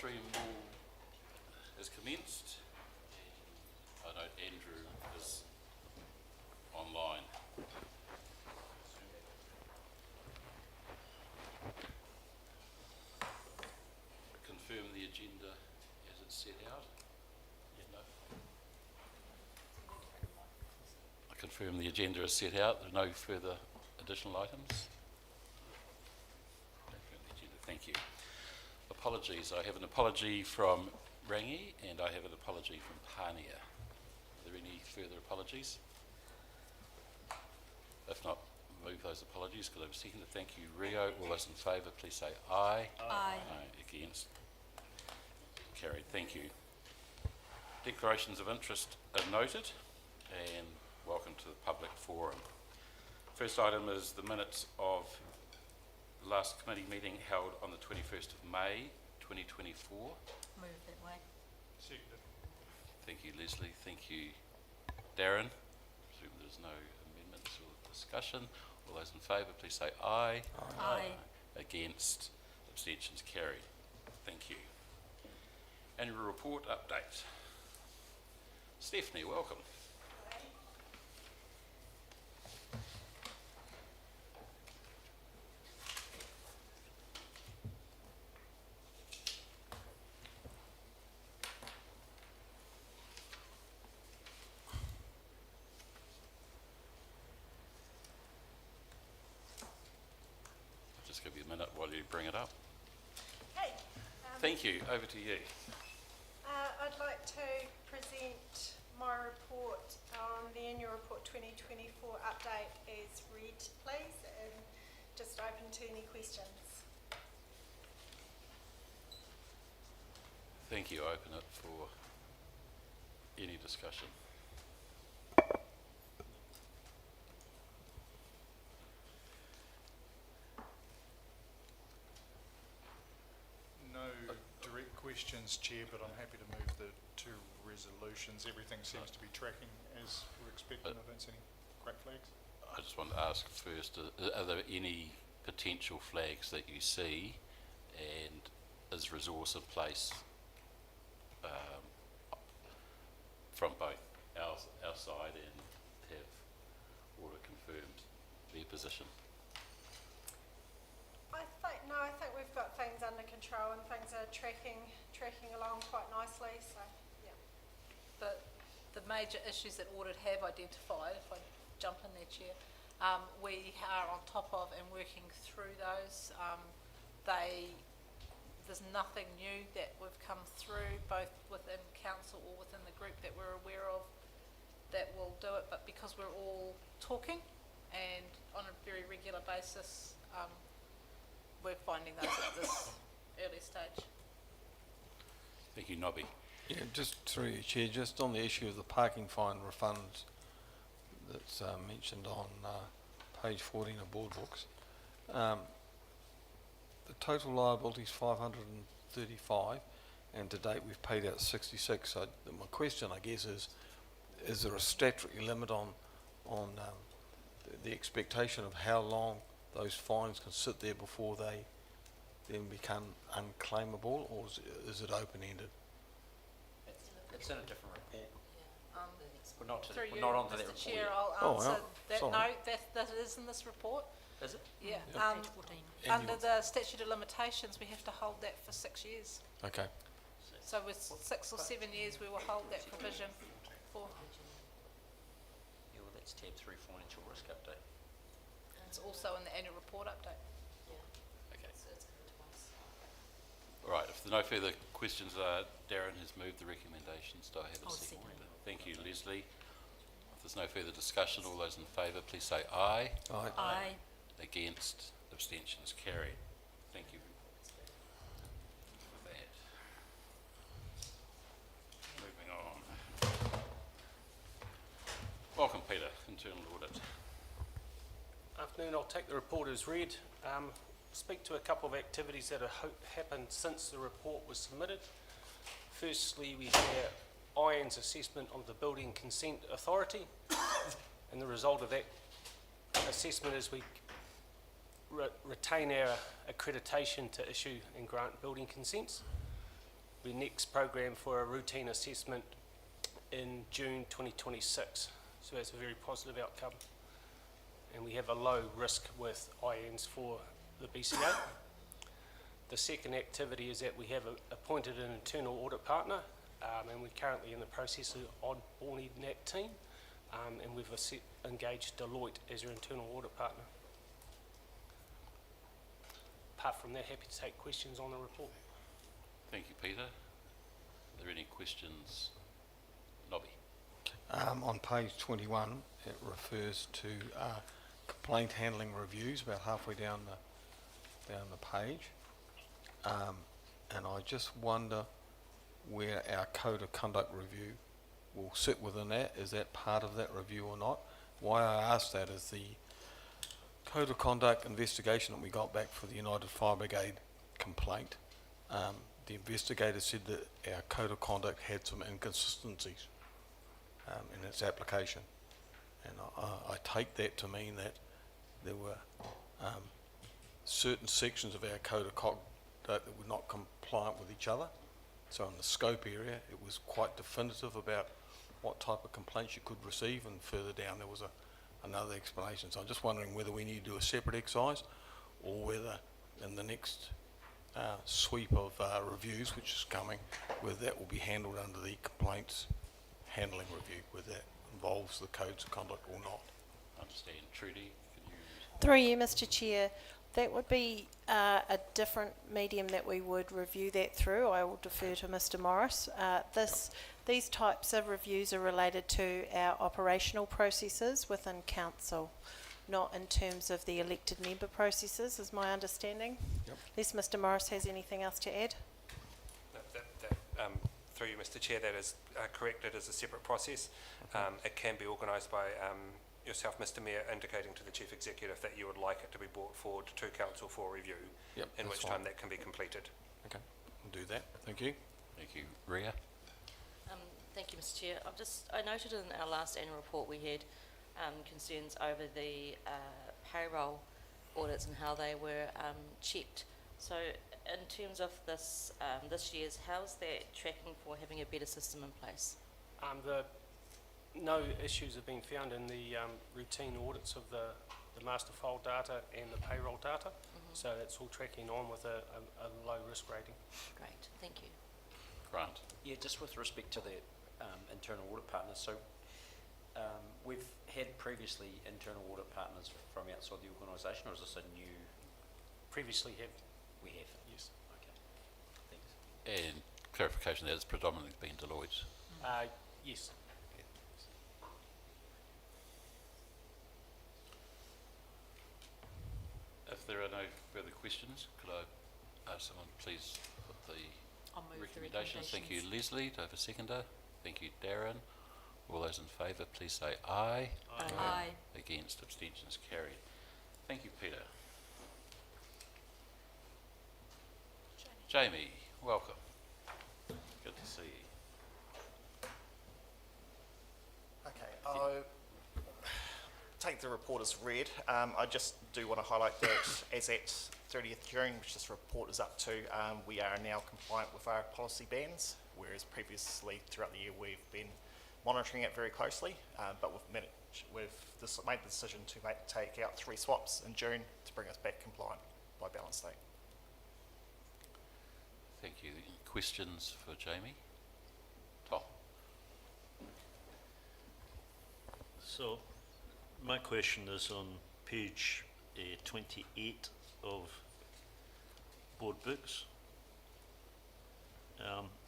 stream is commenced. I know Andrew is online. Confirm the agenda as it's set out. No. I confirm the agenda is set out. There are no further additional items. Thank you. Apologies. I have an apology from Rangi and I have an apology from Pania. Are there any further apologies? If not, move those apologies. Could I have a second? Thank you, Rio. All those in favour, please say aye. Aye. Against? Carried. Thank you. Declarations of interest are noted and welcome to the public forum. First item is the minutes of the last committee meeting held on the 21st of May 2024. Move that way. Seconded. Thank you, Leslie. Thank you, Darren. I presume there's no amendments or discussion. All those in favour, please say aye. Aye. Against? Abstentions carried. Thank you. Annual report update. Stephanie, welcome. Just give you a minute while you bring it up. Hey. Thank you. Over to you. I'd like to present my report on the annual report 2024 update as read, please, and just open to any questions. Thank you. I open it for any discussion. No direct questions, Chair, but I'm happy to move the two resolutions. Everything seems to be tracking as we're expecting. I don't see any great flags. I just want to ask first, are there any potential flags that you see, and is resource in place from both our side and have order confirmed their position? I think we've got things under control and things are tracking along quite nicely. So, yeah. The major issues that audit have identified, if I jump in there, Chair, we are on top of and working through those. There's nothing new that we've come through, both within council or within the group that we're aware of that will do it, but because we're all talking and on a very regular basis, we're finding those at this early stage. Thank you, Nobby. Yeah, just through you, Chair, just on the issue of the parking fine refunds that's mentioned on page 14 of board books. The total liability is 535 and to date we've paid out 66. So my question, I guess, is there a statutory limit on the expectation of how long those fines can sit there before they then become unclaimable, or is it open-ended? It's in a different report. We're Through not you, onto that Mr. report Chair, yet. I'll answer that. Sorry. No, that is in this report. Is it? Yeah. Yeah. Under Annual. the statute of limitations, we have to hold that for 6 years. Okay. So with 6 or 7 years, we will hold that provision for. Yeah, well, that's tab 3 financial risk update. It's also in the annual report update. Okay. All right, if there are no further questions, Darren has moved the recommendations. Do I have a second? Thank you, Leslie. If there's no further discussion, all those in favour, please say aye. Aye. Aye. Against? Abstentions carried. Thank you for that. Moving on. Welcome, Peter, Internal Audit. Afternoon, I'll take the report as read. Speak to a couple of activities that have happened since the report was submitted. Firstly, we had Iron's assessment of the Building Consent Authority, and the result of that assessment is we retain our accreditation to issue and grant building consents. we next programmed for a routine assessment in June 2026. So that's a very positive outcome. And we have a low risk with INs for the BCA. The second activity is that we have appointed an internal audit partner, and we're currently in the process of onboarding that team, and we've engaged Deloitte as our internal audit partner. Apart from that, happy to take questions on the report. Thank you, Peter. Are there any questions? Nobby? On page 21, it refers to complaint handling reviews about halfway down the page. And I just wonder where our code of conduct review will sit within that. Is that part of that review or not? Why I ask that is the code of conduct investigation that we got back for the United Fire Brigade complaint. The investigator said that our code of conduct had some inconsistencies in its application. And I take that to mean that there were certain sections of our code of conduct that were not compliant with each other. So in the scope area, it was quite definitive about what type of complaints you could receive, and further down there was another explanation. So I'm just wondering whether we need to do a separate exercise, or whether in the next sweep of reviews, which is coming, whether that will be handled under the complaints handling review, whether that involves the codes of conduct or not. Understand. Trudy, can you? Through you, Mr Chair, that would be a different medium that we would review that through. I will defer to Mr Morris. These types of reviews are related to our operational processes within council, not in terms of the elected member processes, is my understanding. Yep. Unless Mr Morris has anything else to add. Through you, Mr Chair, that is correct. It is a separate process. It can be organised by yourself, Mr Mayor, indicating to the Chief Executive that you would like it to be brought forward to Council for review, Yep, in that's which time fine. that can be completed. Okay, we'll do that. Thank you. Thank you. Ria? Thank you, Mr Chair. I noted in our last annual report we had concerns over the payroll audits and how they were checked. So in terms of this this year's, how's that tracking for having a better system in place? No issues have been found in the routine audits of the master file data and the payroll data. So that's all tracking on with a low risk rating. Great, thank you. Grant? Yeah, just with respect to the internal audit partners, so we've had previously internal audit partners from outside the organisation, or is this a new? Previously We have. yes. Okay, thanks. And clarification, that it's predominantly been Deloitte. Yes. If there are no further questions, could I ask someone please put the I'll move recommendations? Thank you, recommendations. Leslie. Do I have a seconder? Thank you, Darren. All those in favour, please say aye. Aye. Against, abstentions carried. Thank you, Peter. Jamie, welcome. Good to see you. Okay, I'll take the report as read. I just do want to highlight that as at 30th June, which this report is up to, we are now compliant with our policy bands, whereas previously throughout the year we've been monitoring it very closely, but we've made the decision to take out 3 swaps in June to bring us back compliant by balance date. Thank you. Any questions for Jamie? Tom? So, my question is on page 28 of board books.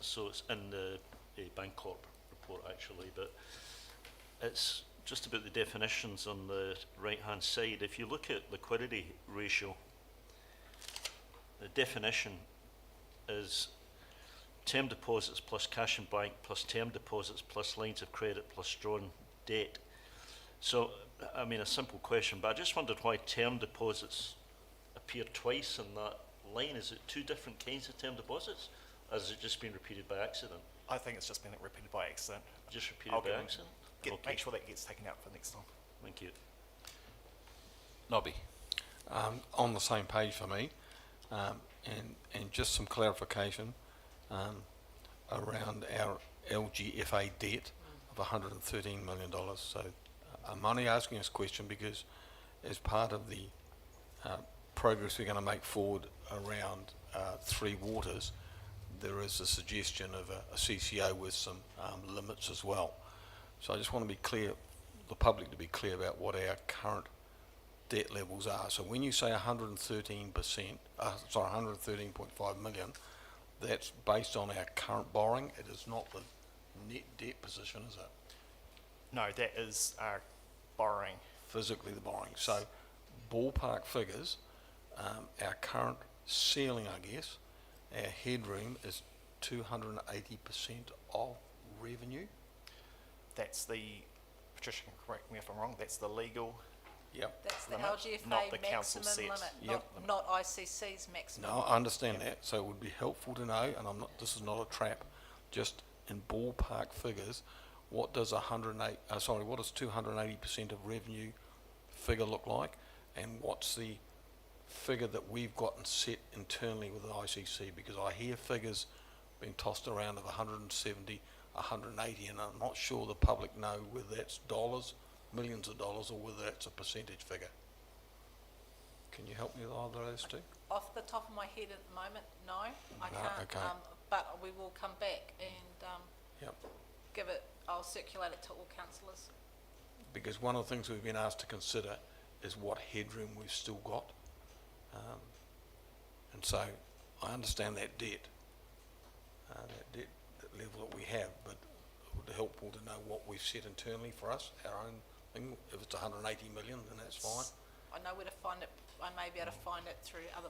So it's in the Bancorp report actually, but it's just about the definitions on the right hand side. If you look at liquidity ratio, the definition is term deposits plus cash in bank plus term deposits plus lines of credit plus drawn debt. So, I mean, a simple question, but I just wondered why term deposits appear twice in that line. Is it 2 different kinds of term deposits, or has it just been repeated by accident? I think it's just been repeated by accident. Just repeated I'll by get- accident? Okay, Make sure that gets taken out for next time. thank you. Nobby? On the same page for me, and just some clarification. around our LGFA debt of $113 million. So I'm only asking this question because as part of the progress we're going to make forward around Three Waters, there is a suggestion of a CCO with some limits as well. So I just want to be clear, the public to be clear about what our current debt levels are. So when you say 113.5 million, that's based on our current borrowing. It is not the net debt position, is it? No, that is our borrowing. Physically the borrowing. So ballpark figures, our current ceiling, I guess, our headroom is 280% of revenue. That's the, Patricia can correct me if I'm wrong, that's the legal. Yep. That's the Limit, not LGFA the council maximum set. limit, Yep. not ICC's maximum. No, I understand that. So it would be helpful to know, and I'm not, this is not a trap, just in ballpark figures, what does 280% of revenue figure look like, and what's the figure that we've gotten set internally with the ICC? Because I hear figures being tossed around of 170, 180, and I'm not sure the public know whether that's dollars, millions of dollars, or whether that's a percentage figure. Can you help me with either of those two? Off the top of my head at the moment, no, I No, can't. okay. But we will come back and Yep. give it, I'll circulate it to all councillors. Because one of the things we've been asked to consider is what headroom we've still got. And so I understand that debt level that we have, but it would be helpful to know what we've set internally for us, our own thing. If it's 180 million, then that's fine. I know where to find it. I may be able to find it through other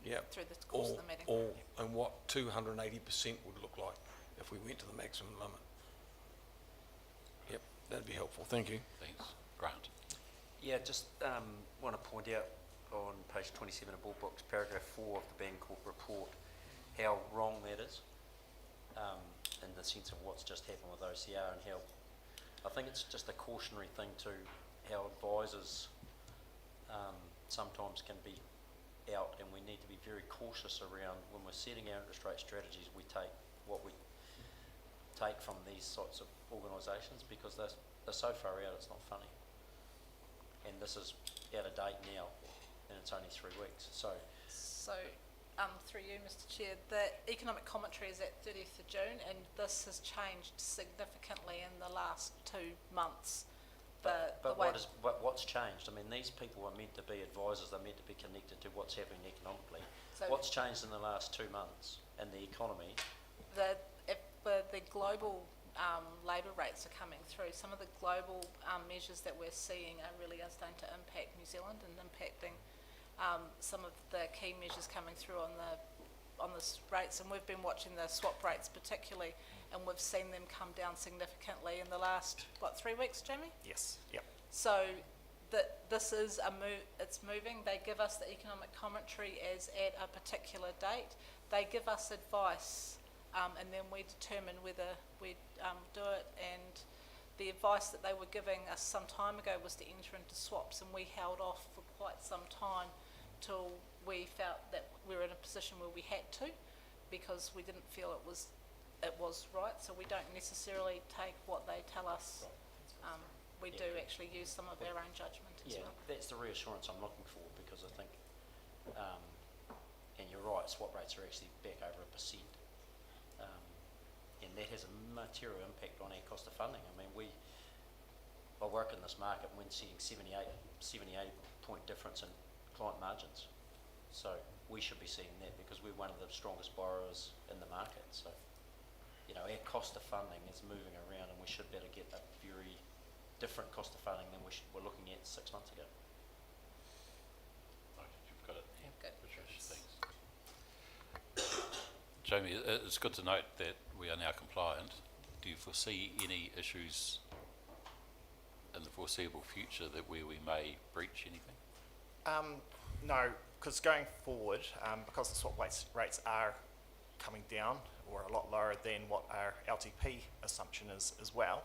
Yep. through the course of the meeting. And what 280% would look like if we went to the maximum limit. Yep, that'd be helpful. Thank you. Thanks. Grant. Yeah, just want to point out on page 27 of Board Books, paragraph 4 of the Bancorp report, how wrong that is, in the sense of what's just happened with OCR, and how I think it's just a cautionary thing to how advisors sometimes can be out, and we need to be very cautious around when we're setting our interest rate strategies. We take what we take from these sorts of organisations, because they're so far out it's not funny. And this is out of date now, and it's only 3 weeks. So Through you, Mr Chair, the economic commentary is at 30th of June, and this has changed significantly in the last 2 months. What's changed? I mean, these people are meant to be advisors. They're meant to be connected to what's happening economically. So What's changed in the last 2 months in the economy? the global labour rates are coming through. Some of the global measures that we're seeing are really starting to impact New Zealand and impacting some of the key measures coming through on the rates, and we've been watching the swap rates particularly, and we've seen them come down significantly in the last 3 weeks, Jamie? Yes, yep. So this is a move. It's moving. They give us the economic commentary as at a particular date. They give us advice, and then we determine whether we do it. And the advice that they were giving us some time ago was to enter into swaps, and we held off for quite some time till we felt that we were in a position where we had to, because we didn't feel it was right. So we don't necessarily take what they tell us. We do actually use some of our own judgment as well. That's the reassurance I'm looking for, because I think, and you're right, swap rates are actually back over 1%, and that has a material impact on our cost of funding. I mean, I work in this market and we're seeing 70, 80 point difference in client margins. So we should be seeing that, because we're one of the strongest borrowers in the market. So, our cost of funding is moving around, and we should better get a very different cost of funding than we were looking at 6 months ago. Right, you've got it. Yeah, good. Patricia, thanks. Jamie, it's good to note that we are now compliant. Do you foresee any issues in the foreseeable future where we may breach anything? No, because going forward, because the swap rates are coming down, or a lot lower than what our LTP assumption is as well,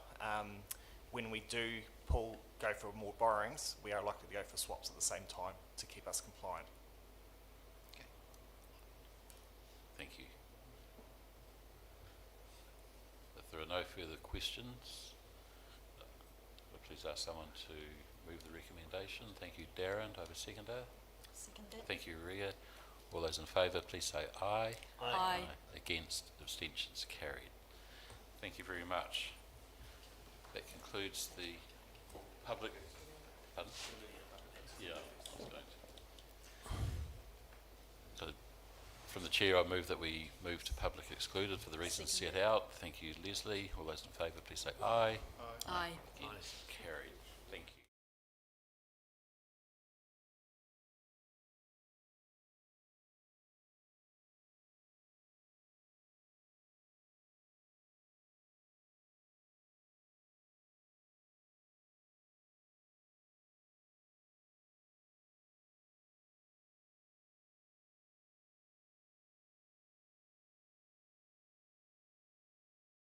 when we do go for more borrowings, we are likely to go for swaps at the same time to keep us compliant. Okay. Thank you. there are no further questions, please ask someone to move the recommendation. Thank you, Darren. Do I have a seconder? Seconded. Thank you, Ria. All those in favour, please say aye. Aye. Against, abstentions carried. Thank you very much. That concludes the public. Pardon? Yeah, I was going to. So, from the chair, I move that we move to public excluded for the reasons set out. Thank you, Leslie. All those in favour, please say aye. Aye. Against, carried.